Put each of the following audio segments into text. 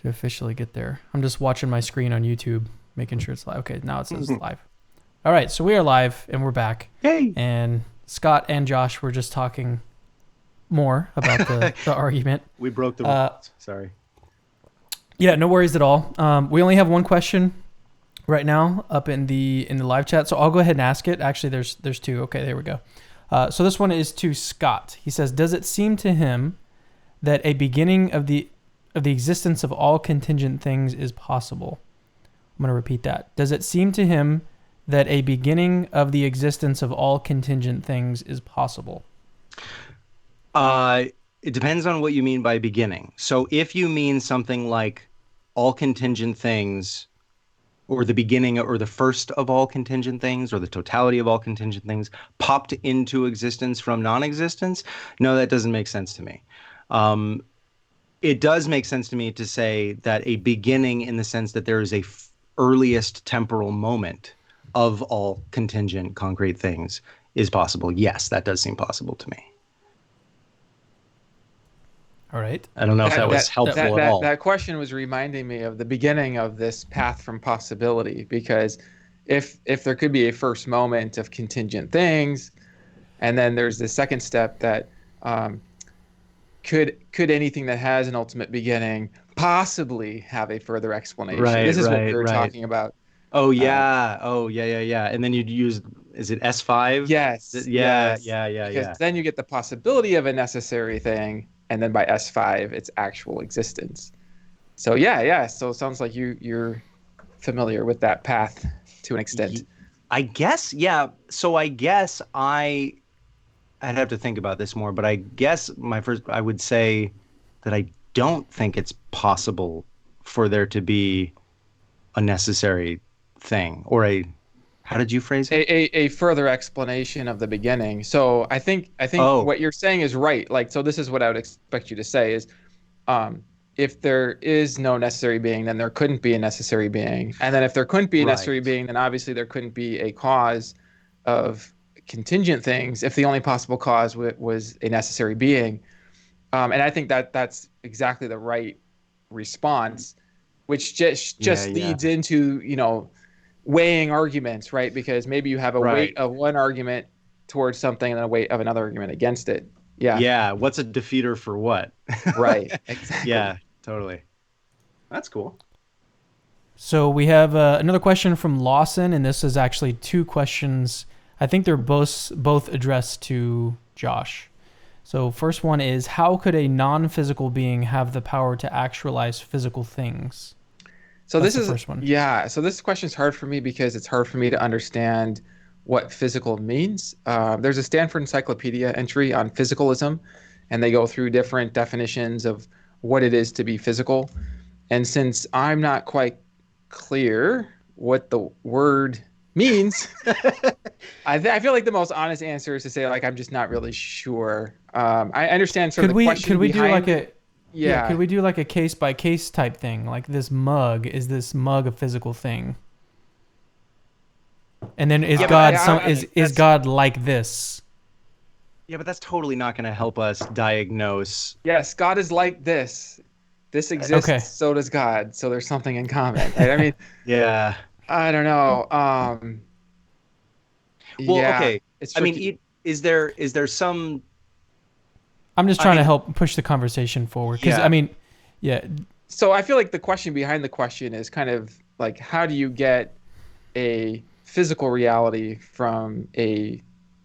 to officially get there. I'm just watching my screen on YouTube, making sure it's live. Okay, now it says live. All right, so we are live and we're back. Yay! And Scott and Josh were just talking more about the argument. We broke the rules. Sorry. Yeah, no worries at all. We only have one question right now up in the live chat, so I'll go ahead and ask it. Actually, there's two. Okay, there we go. So this one is to Scott. He says, "Does it seem to him that a beginning of the existence of all contingent things is possible?" I'm going to repeat that. Does it seem to him that a beginning of the existence of all contingent things is possible? It depends on what you mean by beginning. So if you mean something like all contingent things, or the beginning or the first of all contingent things, or the totality of all contingent things popped into existence from non-existence, no, that doesn't make sense to me. It does make sense to me to say that a beginning, in the sense that there is a earliest temporal moment of all contingent concrete things, is possible. Yes, that does seem possible to me. All right. I don't know if that was helpful at all. That question was reminding me of the beginning of this path from possibility, because if there could be a first moment of contingent things, and then there's the second step that could anything that has an ultimate beginning possibly have a further explanation? Right, this is what right, we were right. talking about. Oh yeah, yeah. And then you'd use, is it S5? Yes. Yeah, yes. yeah. Because then you get the possibility of a necessary thing, and then by S5, it's actual existence. So yeah. So it sounds like you're familiar with that path to an extent. I guess, yeah. So I guess I'd have to think about this more, but I guess I would say that I don't think it's possible for there to be a necessary thing, or how did you phrase it? A further explanation of the beginning. So I think what you're saying is right. Like, so this is what I would expect you to say is, if there is no necessary being, then there couldn't be a necessary being. And then if there couldn't be a necessary being, then obviously there couldn't be a cause of contingent things if the only possible cause was a necessary being. And I think that's exactly the right response, which just leads into, weighing arguments, right? Because maybe you have a weight of one argument towards something and a weight of another argument against it. Yeah. Yeah. What's a defeater for what? Right. Exactly. Yeah, totally. That's cool. So we have another question from Lawson, and this is actually two questions. I think they're both addressed to Josh. So first one is, how could a non-physical being have the power to actualize physical things? So That's this is the first one. Yeah. So this question is hard for me because it's hard for me to understand what physical means. There's a Stanford Encyclopedia entry on physicalism, and they go through different definitions of what it is to be physical. And since I'm not quite clear what the word means, I feel like the most honest answer is to say, like, I'm just not really sure. I understand sort of the question Could we do behind like a... Yeah, could we do like a case by case type thing? Like, is this mug a physical thing? And then is God like this? Yeah, but that's totally not going to help us diagnose. Yes, God is like this. This exists, Okay. So does God. So there's something in common. Right? I mean, Yeah. I don't know. Well, yeah, okay. it's I tricky. mean, is there some... I'm just trying to help push the conversation forward. Because, Yeah. I mean, yeah. So I feel like the question behind the question is kind of like, how do you get a physical reality from a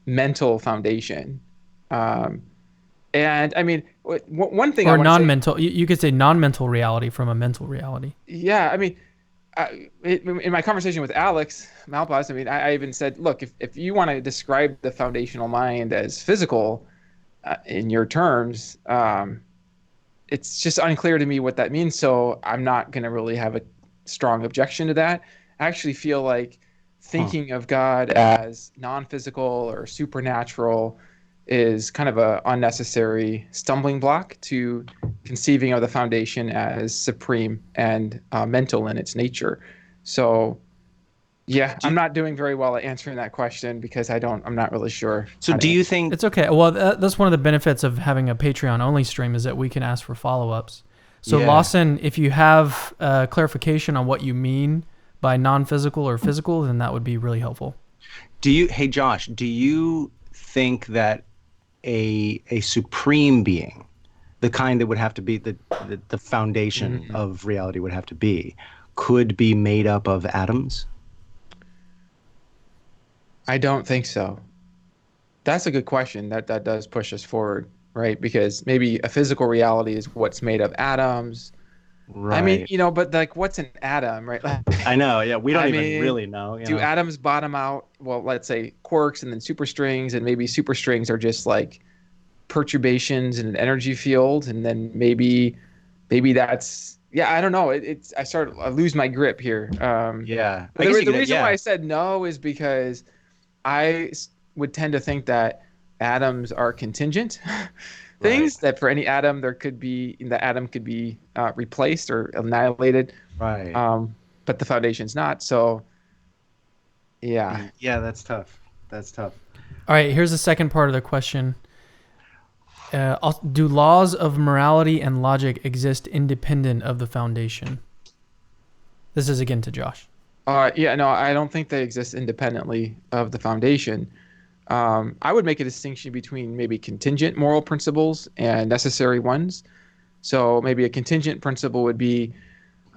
mental foundation? And I mean, one thing Or I want non-mental. You could say non-mental reality from a mental reality. Yeah, I mean, in my conversation with Alex Malpass, I mean, I even said, look, if you want to describe the foundational mind as physical in your terms, it's just unclear to me what that means. So I'm not going to really have a strong objection to that. I actually feel like thinking of God as non-physical or supernatural is kind of a unnecessary stumbling block to conceiving of the foundation as supreme and mental in its nature. So yeah, I'm not doing very well at answering that question because I'm not really sure. So do you think... It's okay. Well, that's one of the benefits of having a Patreon only stream, is that we can ask for follow-ups. So Yeah. Lawson, if you have clarification on what you mean by non-physical or physical, then that would be really helpful. Hey Josh, do you think that a supreme being, the kind that would have to be the foundation Mhm. of reality would have to be, could be made up of atoms? I don't think so. That's a good question. That does push us forward, right? Because maybe a physical reality is what's made of atoms. I mean, Right. but like, what's an atom, right? I know. Yeah, we don't I even mean, really know, do atoms bottom out? Well, let's say quarks and then superstrings, and maybe superstrings are just like perturbations in an energy field, and then maybe that's yeah. I don't know. I lose my grip here. Yeah. But I guess you the could, reason why yeah. I said no is because would tend to think that atoms are contingent Right. things. That for any atom, the atom could be replaced or annihilated. Right. Um, but the foundation's not. So yeah. Yeah, that's tough. That's tough. All right, here's the second part of the question. Do laws of morality and logic exist independent of the foundation? This is again to Josh. Yeah, no, I don't think they exist independently of the foundation. I would make a distinction between maybe contingent moral principles and necessary ones. So maybe a contingent principle would be,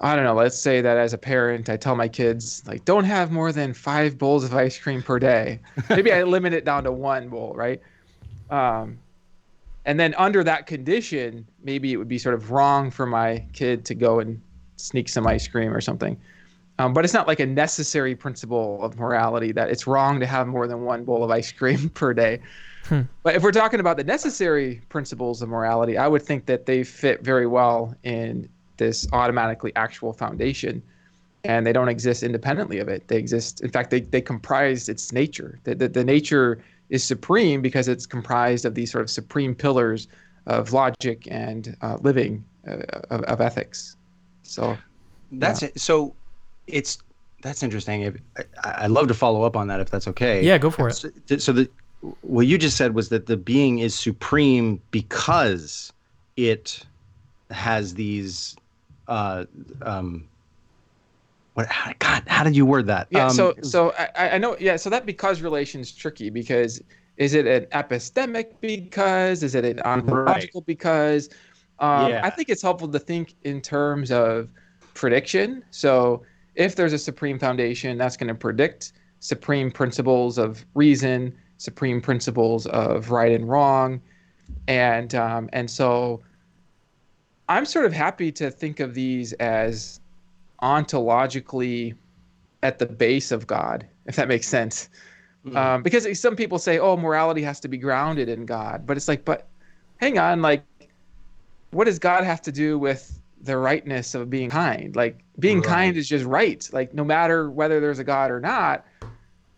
I don't know, let's say that as a parent, I tell my kids, like, don't have more than 5 bowls of ice cream per day. Maybe I limit it down to 1 bowl, right? Um, and then under that condition, maybe it would be sort of wrong for my kid to go and sneak some ice cream or something. But it's not like a necessary principle of morality that it's wrong to have more than 1 bowl of ice cream per day. Hmm. But if we're talking about the necessary principles of morality, I would think that they fit very well in this automatically actual foundation, and they don't exist independently of it. They exist, in fact, they comprise its nature. The nature is supreme because it's comprised of these sort of supreme pillars of logic and living of ethics. So, yeah. That's it. So it's that's interesting. I'd love to follow up on that if that's okay. Yeah, go for it. So what you just said was that the being is supreme because it has these uh God, how did you word that? Yeah, so I know, yeah, so that because relation is tricky because is it an epistemic because? Is it an Right. ontological because? I Yeah. think it's helpful to think in terms of prediction. So if there's a supreme foundation, that's going to predict supreme principles of reason, supreme principles of right and wrong, and so I'm sort of happy to think of these as ontologically at the base of God, if that makes sense. Mm. Because some people say, oh, morality has to be grounded in God. But it's like, but hang on, like, what does God have to do with the rightness of being kind? Like, being kind Right. is just right. Like, no matter whether there's a God or not.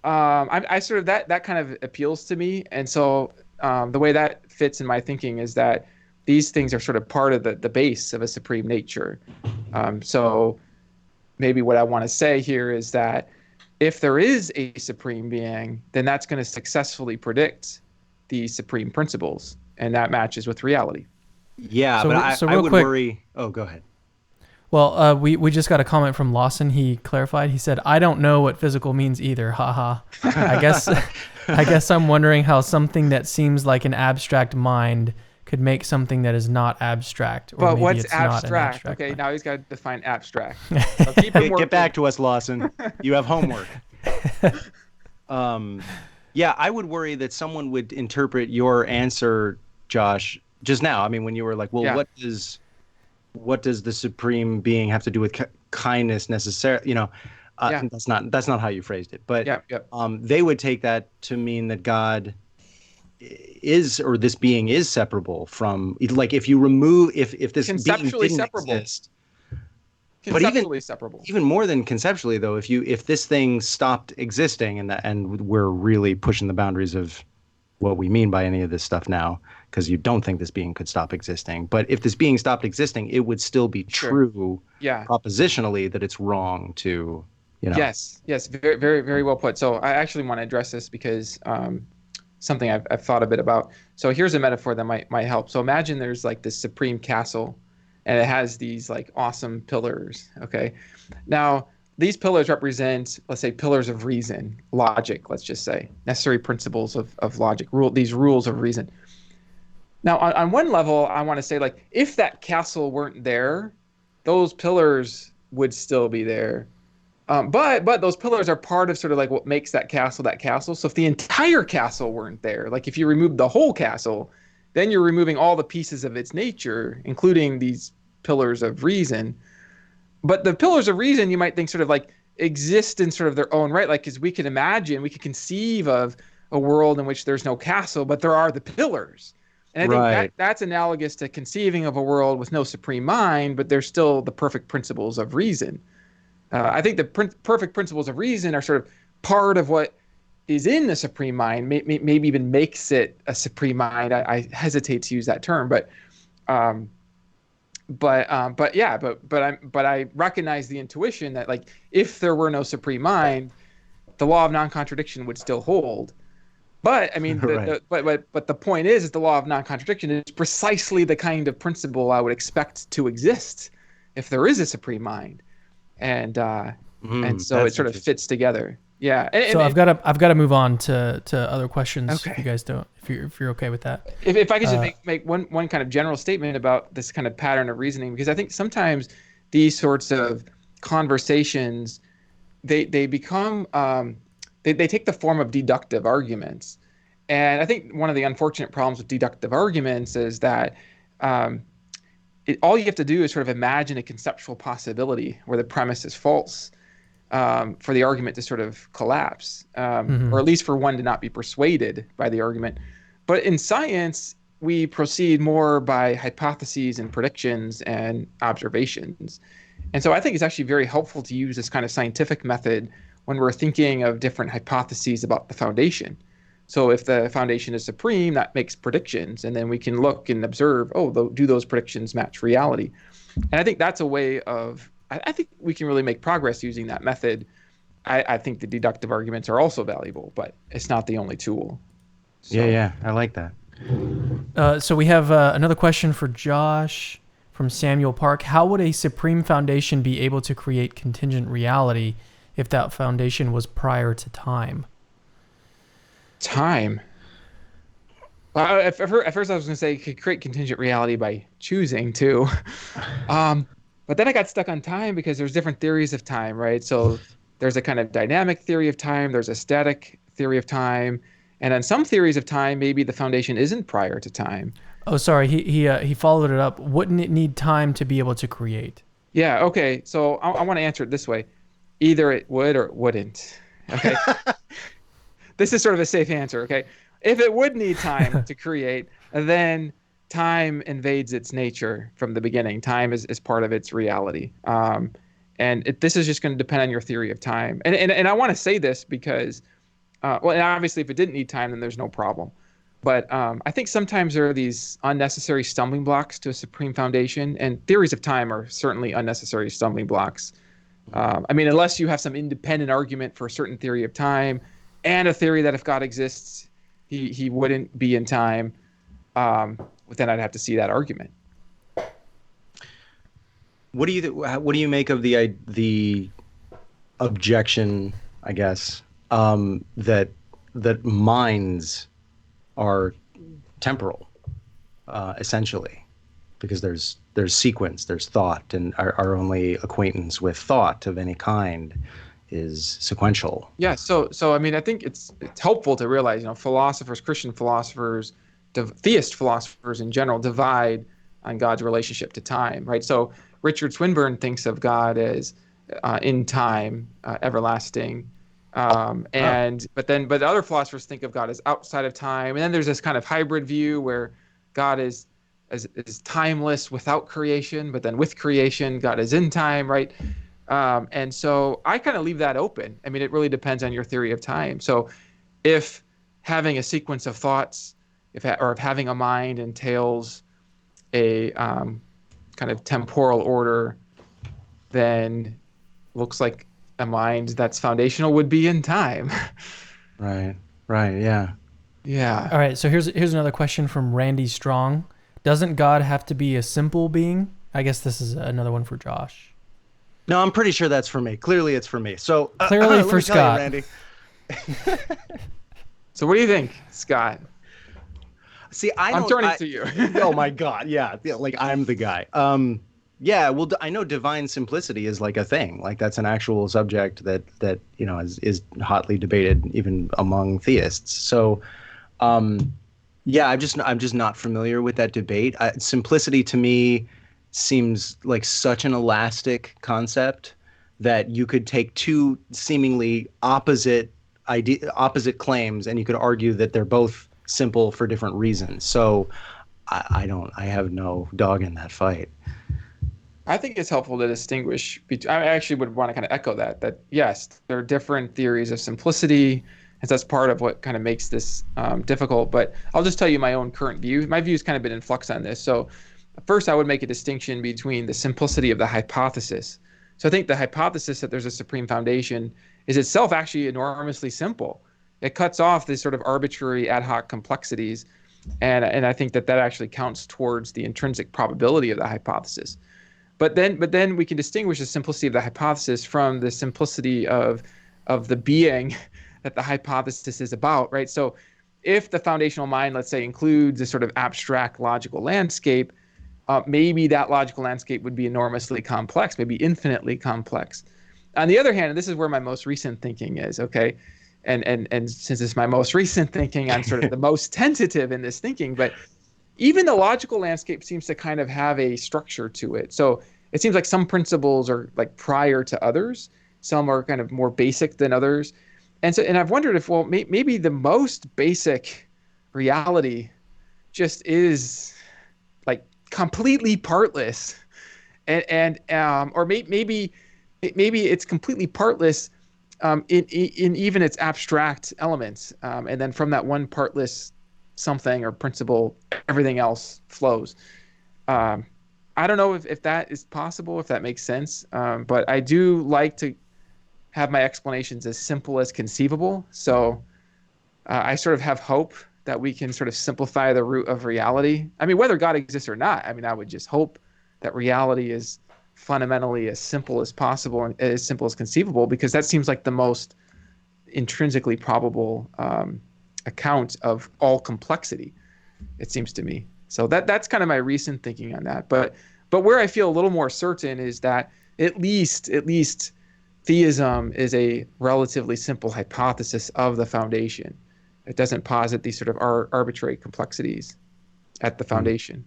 I sort of that kind of appeals to me. And so the way that fits in my thinking is that these things are sort of part of the base of a supreme nature. So maybe what I want to say here is that if there is a supreme being, then that's going to successfully predict the supreme principles, and that matches with reality. Yeah, but So I real would quick, worry. Oh, go ahead. well, we just got a comment from Lawson. He clarified. He said, "I don't know what physical means either." Haha. I guess I guess I'm wondering how something that seems like an abstract mind could make something that is not abstract, or But maybe what's it's not an abstract? abstract Okay, mind. now he's got to define abstract. So keep him Get back working. to us, Lawson. You have homework. Um, yeah, I would worry that someone would interpret your answer, Josh, just now. I mean, when you were like, "Well, Yeah, what does the supreme being have to do with kindness necessarily?" yeah, That's not how you phrased it. But yeah, yeah. they would take that to mean that God is, or this being is separable from, like, if you remove, if this being Conceptually didn't separable. exist. But Conceptually separable. even more than conceptually, though, if this thing stopped existing, and we're really pushing the boundaries of what we mean by any of this stuff now, because you don't think this being could stop existing. But if this being stopped existing, it would still be Sure. true Yeah. propositionally that it's wrong to, Yes. Yes. Very, very, very well put. So I actually want to address this because something I've thought a bit about. So here's a metaphor that might help. So imagine there's like this supreme castle, and it has these like awesome pillars. Okay. Now, these pillars represent, let's say, pillars of reason, logic, let's just say, necessary principles of logic, these rules of reason. Now, on one level, I want to say, like, if that castle weren't there, those pillars would still be there. But those pillars are part of sort of like what makes that castle that castle. So if the entire castle weren't there, like if you removed the whole castle, then you're removing all the pieces of its nature, including these pillars of reason. But the pillars of reason, you might think sort of like exist in sort of their own right, like because we could conceive of a world in which there's no castle, but there are the pillars. And I think that's analogous to conceiving of a world with no supreme mind, but there's still the perfect principles of reason. I think the perfect principles of reason are sort of part of what is in the supreme mind, maybe even makes it a supreme mind. I hesitate to use that term, but I recognize the intuition that like if there were no supreme mind, the law of non-contradiction would still hold. But I mean, but the point is the law of non-contradiction is precisely the kind of principle I would expect to exist if there is a supreme mind, and so it sort of fits together. Yeah. I've got to move on to other questions. Okay. If you guys don't, if you're okay with that. If I could just make one kind of general statement about this kind of pattern of reasoning, because I think sometimes these sorts of conversations, they become they take the form of deductive arguments. And I think one of the unfortunate problems with deductive arguments is that all you have to do is sort of imagine a conceptual possibility where the premise is false for the argument to sort of collapse, or at least for one to not be persuaded by the argument. But in science, we proceed more by hypotheses and predictions and observations. And so I think it's actually very helpful to use this kind of scientific method when we're thinking of different hypotheses about the foundation. So if the foundation is supreme, that makes predictions, and then we can look and observe, do those predictions match reality? And I think that's a way of, I think we can really make progress using that method. I think the deductive arguments are also valuable, but it's not the only tool. So. Yeah, I like that. So we have another question for Josh from Samuel Park. How would a supreme foundation be able to create contingent reality if that foundation was prior to time? Time? Well, at first I was going to say it could create contingent reality by choosing to. But then I got stuck on time because there's different theories of time, right? So there's a kind of dynamic theory of time, there's a static theory of time, and on some theories of time, maybe the foundation isn't prior to time. Oh, sorry, he followed it up. Wouldn't it need time to be able to create? Yeah, okay, so I want to answer it this way. Either it would or it wouldn't, okay? This is sort of a safe answer, okay? If it would need time to create, then time invades its nature from the beginning. Time is part of its reality. This is just going to depend on your theory of time. And I want to say this because, and obviously if it didn't need time, then there's no problem. But I think sometimes there are these unnecessary stumbling blocks to a supreme foundation, and theories of time are certainly unnecessary stumbling blocks. I mean, unless you have some independent argument for a certain theory of time and a theory that if God exists, he wouldn't be in time, then I'd have to see that argument. What do you make of the objection, I guess, that minds are temporal, essentially, because there's sequence, there's thought, and our only acquaintance with thought of any kind is sequential. Yeah. So I mean, I think it's helpful to realize, philosophers, Christian philosophers, theist philosophers in general divide on God's relationship to time, right? So Richard Swinburne thinks of God as in time, everlasting, but other philosophers think of God as outside of time, and then there's this kind of hybrid view where God is timeless without creation, but then with creation, God is in time, right? And so I kind of leave that open. I mean, it really depends on your theory of time. So if having a sequence of thoughts, if having a mind entails a kind of temporal order, then looks like a mind that's foundational would be in time. Right, yeah. Yeah. All right, so here's another question from Randy Strong. Doesn't God have to be a simple being? I guess this is another one for Josh. No, I'm pretty sure that's for me. Clearly, it's for me. So Clearly let for me tell you, Scott. Randy. So what do you think, Scott? See, I'm turning to you. Oh my God, yeah, like I'm the guy. Yeah, well, I know divine simplicity is like a thing. Like that's an actual subject that is hotly debated even among theists. So, yeah, I'm just not familiar with that debate. Simplicity to me seems like such an elastic concept that you could take two seemingly opposite claims, and you could argue that they're both simple for different reasons. So I have no dog in that fight. I think it's helpful to distinguish between, I actually would want to kind of echo that yes, there are different theories of simplicity, and that's part of what kind of makes this difficult. But I'll just tell you my own current view. My view's kind of been in flux on this. So first, I would make a distinction between the simplicity of the hypothesis. So I think the hypothesis that there's a supreme foundation is itself actually enormously simple. It cuts off these sort of arbitrary ad hoc complexities, and I think that actually counts towards the intrinsic probability of the hypothesis. But then we can distinguish the simplicity of the hypothesis from the simplicity of the being that the hypothesis is about, right? So if the foundational mind, let's say, includes a sort of abstract logical landscape, maybe that logical landscape would be enormously complex, maybe infinitely complex. On the other hand, and this is where my most recent thinking is, okay, and since it's my most recent thinking, I'm sort of the most tentative in this thinking, but even the logical landscape seems to kind of have a structure to it. So it seems like some principles are like prior to others, some are kind of more basic than others. And I've wondered if, well, maybe the most basic reality just is like completely partless, or maybe it's completely partless in even its abstract elements, and then from that one partless something or principle, everything else flows. I don't know if that is possible, if that makes sense, but I do like to have my explanations as simple as conceivable. So I sort of have hope that we can sort of simplify the root of reality. I mean, whether God exists or not, I mean, I would just hope that reality is fundamentally as simple as possible and as simple as conceivable, because that seems like the most intrinsically probable account of all complexity, it seems to me. So that's kind of my recent thinking on that. But where I feel a little more certain is that at least theism is a relatively simple hypothesis of the foundation. It doesn't posit these sort of arbitrary complexities at the foundation.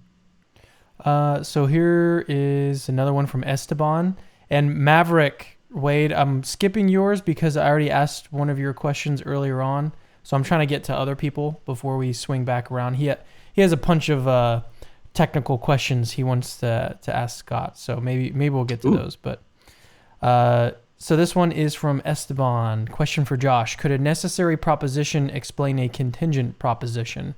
So here is another one from Esteban and Maverick. Wade, I'm skipping yours because I already asked one of your questions earlier on. So I'm trying to get to other people before we swing back around. He has a bunch of technical questions he wants to ask Scott. So maybe we'll get to those. But so this one is from Esteban. Question for Josh: could a necessary proposition explain a contingent proposition?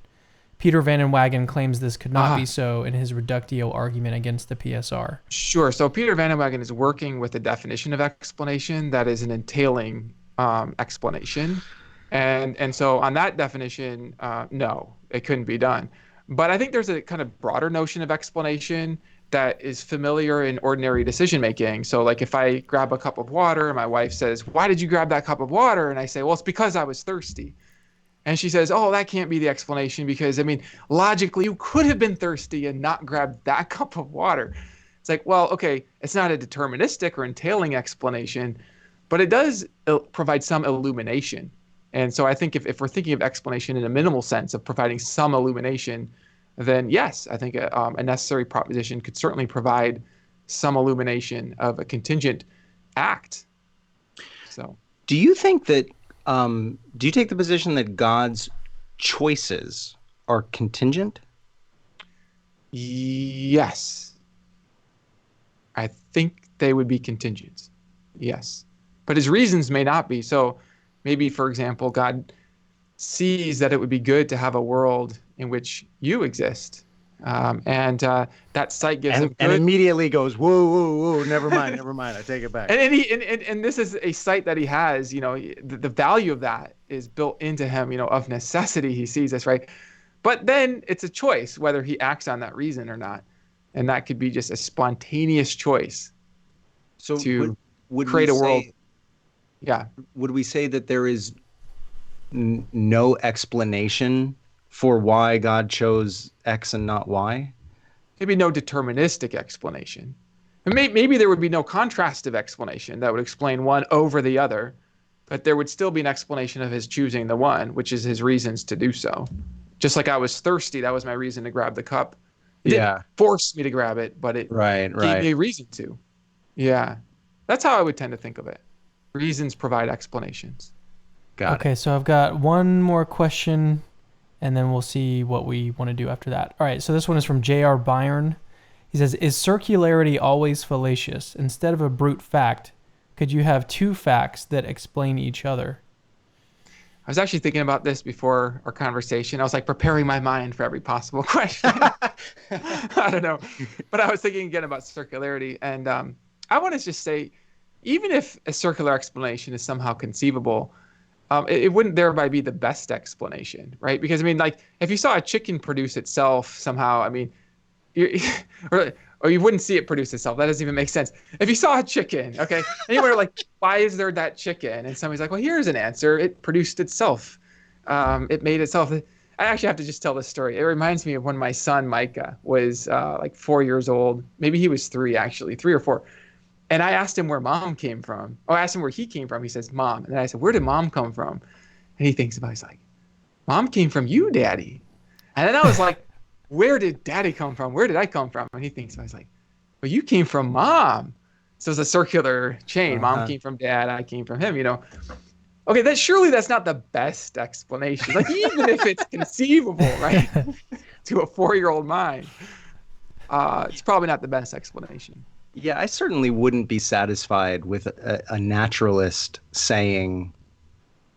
Peter Van den Wagen claims this could not be so in his reductio argument against the PSR. Sure. So Peter Van den Wagen is working with a definition of explanation that is an entailing explanation. And so on that definition, no, it couldn't be done. But I think there's a kind of broader notion of explanation that is familiar in ordinary decision making. So like if I grab a cup of water and my wife says, "Why did you grab that cup of water?" And I say, "Well, it's because I was thirsty." And she says, "Oh, that can't be the explanation because, I mean, logically, you could have been thirsty and not grabbed that cup of water." It's like, well, okay, it's not a deterministic or entailing explanation, but it does provide some illumination. And so I think if we're thinking of explanation in a minimal sense of providing some illumination, then yes, I think a necessary proposition could certainly provide some illumination of a contingent act. So, do you think that, do you take the position that God's choices are contingent? Yes. I think they would be contingent. Yes. But his reasons may not be. So maybe, for example, God sees that it would be good to have a world in which you exist. And that sight gives him good... And immediately goes, whoa, whoa, whoa, never mind, I take it back. And this is a sight that he has, the value of that is built into him, of necessity. He sees this, right? But then it's a choice whether he acts on that reason or not. and that could be just a spontaneous choice So to would create we a world. say Yeah, would we say that there is no explanation for why God chose X and not Y? maybe no deterministic explanation. And maybe there would be no contrastive explanation that would explain one over the other, but there would still be an explanation of his choosing the one, which is his reasons to do so. Just like I was thirsty, that was my reason to grab the cup. It didn't Yeah. force me to grab it, but it Right, gave right. me a reason to. Yeah. That's how I would tend to think of it. Reasons provide explanations. Got it. Okay, so I've got one more question, and then we'll see what we want to do after that. All right, so this one is from J.R. Byrne. He says, is circularity always fallacious? Instead of a brute fact, could you have two facts that explain each other? I was actually thinking about this before our conversation. I was like preparing my mind for every possible question. I don't know. But I was thinking again about circularity. And I want to just say, even if a circular explanation is somehow conceivable, it wouldn't thereby be the best explanation, right? Because, I mean, like, if you saw a chicken produce itself somehow, I mean, you, or you wouldn't see it produce itself. That doesn't even make sense. If you saw a chicken, okay, and you were like, why is there that chicken? And somebody's like, well, here's an answer. It produced itself. It made itself. I actually have to just tell this story. It reminds me of when my son, Micah, was like 4 years old. Maybe he was three, actually, 3 or 4. And I asked him where mom came from. Oh, I asked him where he came from. He says, mom. And then I said, where did mom come from? And he thinks about it. He's like, mom came from you, daddy. And then I was like, where did daddy come from? Where did I come from? And he thinks, I was like, well, you came from mom. So it's a circular chain. Uh-huh. Mom came from dad. I came from him, you know. Okay, that's not the best explanation. Like, even if it's conceivable, right, to a 4-year-old mind, it's probably not the best explanation. Yeah, I certainly wouldn't be satisfied with a naturalist saying,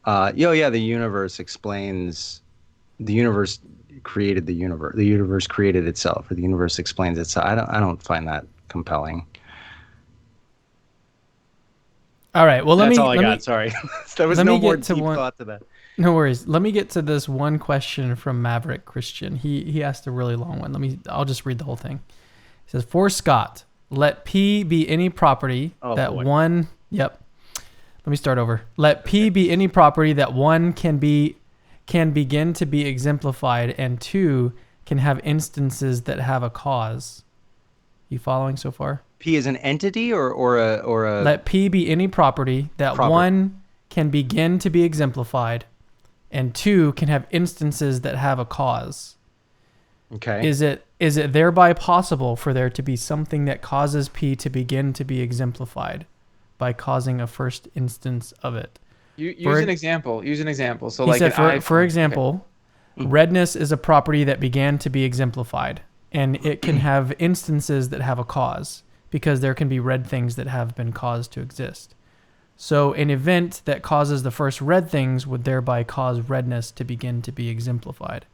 yeah, the universe created the universe created itself, or the universe explains itself. I don't find that compelling. All right, well, That's all I got. Sorry. There was no more deep thought to that. No worries. Let me get to this one question from Maverick Christian. He asked a really long one. I'll just read the whole thing. He says, for Scott, let P be any property one. Yep. Let me start over. Let P be any property that one can begin to be exemplified, and 2 can have instances that have a cause. You following so far? P is an entity or a Let P be any property that 1 can begin to be exemplified, and 2 can have instances that have a cause. Okay. Is it thereby possible for there to be something that causes P to begin to be exemplified by causing a first instance of it? Use an example. So, he like, said, for example, redness is a property that began to be exemplified, and it can have instances that have a cause, because there can be red things that have been caused to exist. So an event that causes the first red things would thereby cause redness to begin to be exemplified.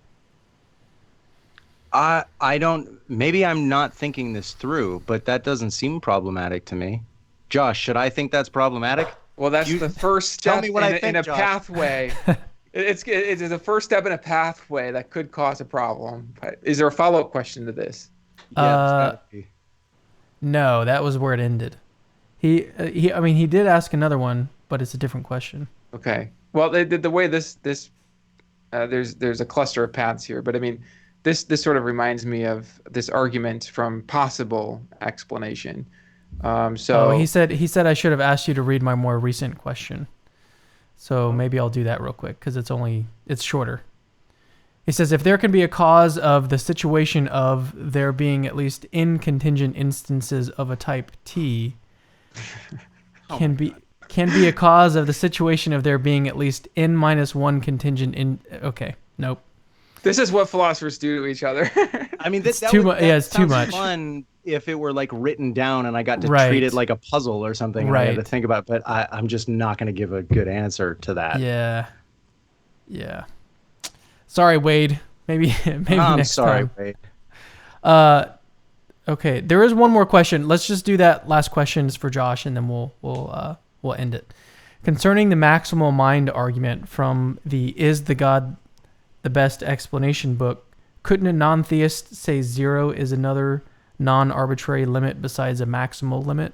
I don't, maybe I'm not thinking this through, but that doesn't seem problematic to me. Josh, should I think that's problematic? Well, that's the first step tell me what I think, in a Josh. pathway. It's a first step in a pathway that could cause a problem. But is there a follow-up question to this? Yeah, No, that was where it ended. He did ask another one, but it's a different question. Okay. Well, the way this there's a cluster of paths here, but I mean, this sort of reminds me of this argument from possible explanation. He said I should have asked you to read my more recent question. So maybe I'll do that real quick because it's shorter. He says, if there can be a cause of the situation of there being at least n contingent instances of a type T, can be a cause of the situation of there being at least n-1 contingent in. Okay, nope. This is what philosophers do to each other. I mean, it's too much. Fun if it were like written down and I got to treat it like a puzzle or something. Right. I had to think about it, but I'm just not going to give a good answer to that. Yeah. Sorry, Wade. Maybe next time. Wade. Okay. There is one more question. Let's just do that last question for Josh, and then we'll end it. Concerning the maximal mind argument from the Is the God the Best Explanation book, couldn't a non-theist say 0 is another non-arbitrary limit besides a maximal limit?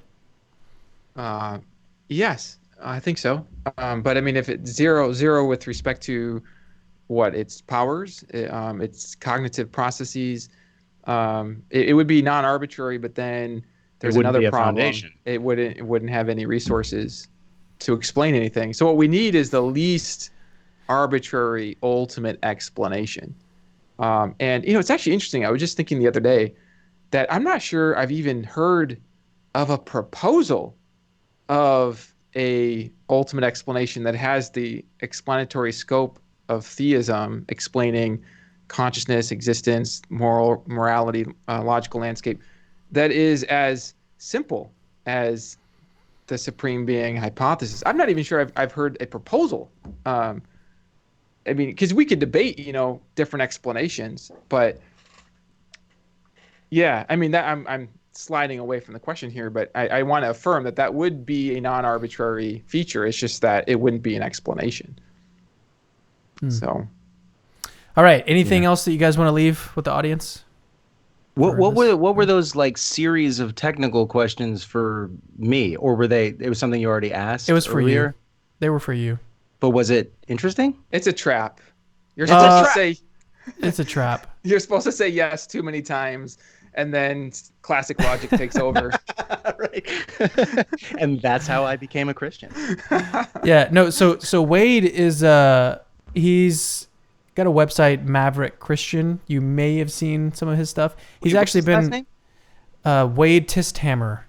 Yes, I think so. But I mean, if it's zero with respect to what its powers, its cognitive processes, it would be non-arbitrary. But then It there's wouldn't another be a problem. foundation. It wouldn't have any resources to explain anything. So what we need is the least arbitrary ultimate explanation. And it's actually interesting. I was just thinking the other day that I'm not sure I've even heard of a proposal of a ultimate explanation that has the explanatory scope of theism, explaining consciousness, existence, morality, logical landscape, that is as simple as the supreme being hypothesis. I'm not even sure I've heard a proposal. I mean, because we could debate, different explanations, but yeah, I mean that I'm sliding away from the question here, but I want to affirm that would be a non-arbitrary feature. It's just that it wouldn't be an explanation. So, all right. Anything else that you guys want to leave with the audience? What were those like series of technical questions for me, or were they? It was something you already asked. It was for earlier? you. They were for you. But was it interesting? it's a trap. You're supposed to say It's a trap. you're supposed to say yes too many times, and then classic logic takes over. Right. And that's how I became a Christian. Yeah. No. So Wade is he's got a website, Maverick Christian. You may have seen some of his stuff. He's What's actually his last been name? Wade Tisthammer.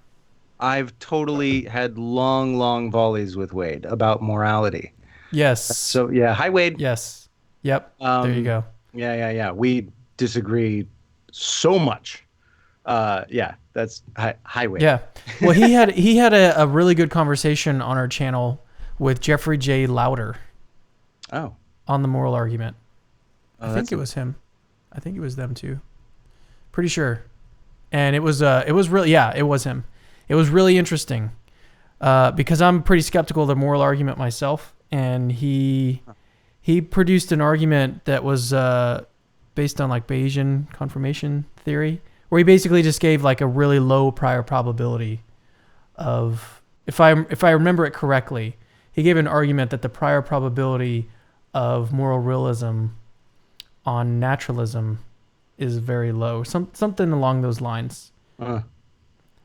I've totally had long volleys with Wade about morality. Yes. So yeah, hi Wade. Yes. Yep. There you go. Yeah. We disagree so much. Yeah, that's hi Wade. Yeah. Well, he had a really good conversation on our channel with Jeffrey J. Lauder Oh. on the moral argument. I think that's it was him. I think it was them too. Pretty sure. And it was really, yeah, it was him. It was really interesting because I'm pretty skeptical of the moral argument myself, and he produced an argument that was based on like Bayesian confirmation theory, where he basically just gave like a really low prior probability of, if I remember it correctly, he gave an argument that the prior probability of moral realism on naturalism is very low, something along those lines.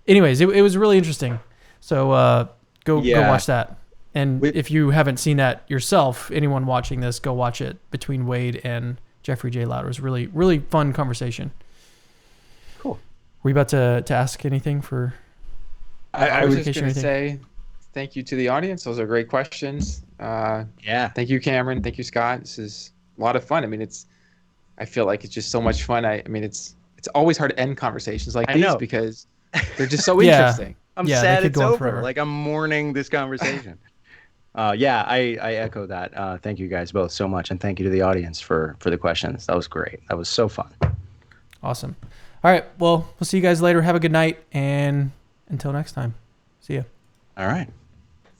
Anyways, it was really interesting. So go watch that. And if you haven't seen that yourself, anyone watching this, go watch it between Wade and Jeffrey J. Lauder. It was really, really fun conversation. Cool. Were you about to ask anything for? I was just going to say thank you to the audience. Those are great questions. Yeah. Thank you, Cameron. Thank you, Scott. This is a lot of fun. I mean, I feel like it's just so much fun. I mean, it's always hard to end conversations like these because they're just so interesting. I'm sad it's over. Forever. Like I'm mourning this conversation. Yeah, I echo that. Thank you guys both so much, and thank you to the audience for the questions. That was great. That was so fun. Awesome. All right. Well, we'll see you guys later. Have a good night, and until next time, see ya. All right.